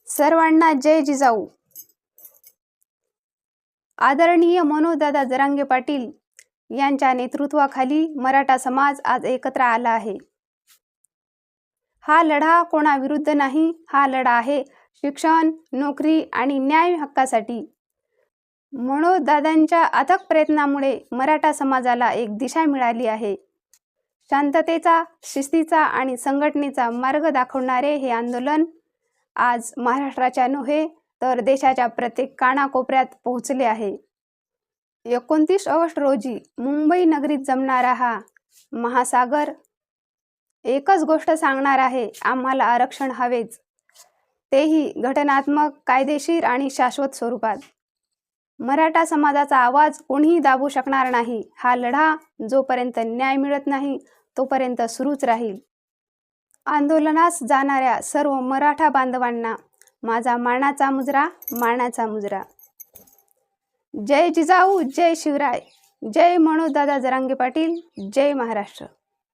सर्वांना जय जिजाऊ। आदरणीय मनोजदादा जरांगे पाटील यांच्या नेतृत्वाखाली मराठा समाज आज एकत्र आला आहे। हा लढा कोणाविरुद्ध नाही, हा लढा आहे शिक्षण, नोकरी आणि न्याय हक्कासाठी। मनोजदादांच्या अथक प्रयत्नामुळे मराठा समाजाला एक दिशा मिळाली आहे। शांततेचा, शिस्तीचा आणि संघटनेचा मार्ग दाखवणारे हे आंदोलन आज महाराष्ट्राच्या नव्हे तर देशाच्या प्रत्येक कानाकोपऱ्यात पोहोचले आहे। 29 ऑगस्ट रोजी मुंबई नगरीत जमणारा हा महासागर एकच गोष्ट सांगणार आहे, आम्हाला आरक्षण हवेच, तेही घटनात्मक, कायदेशीर आणि शाश्वत स्वरूपात। मराठा समाजाचा आवाज कोणीही दाबू शकणार नाही। हा लढा जोपर्यंत न्याय मिळत नाही तोपर्यंत सुरूच राहील। आंदोलनास जाणाऱ्या सर्व मराठा बांधवांना माझा मानाचा मुजरा, मानाचा मुजरा। जय जिजाऊ, जय शिवराय, जय मनोजदादा जरांगे पाटील, जय महाराष्ट्र।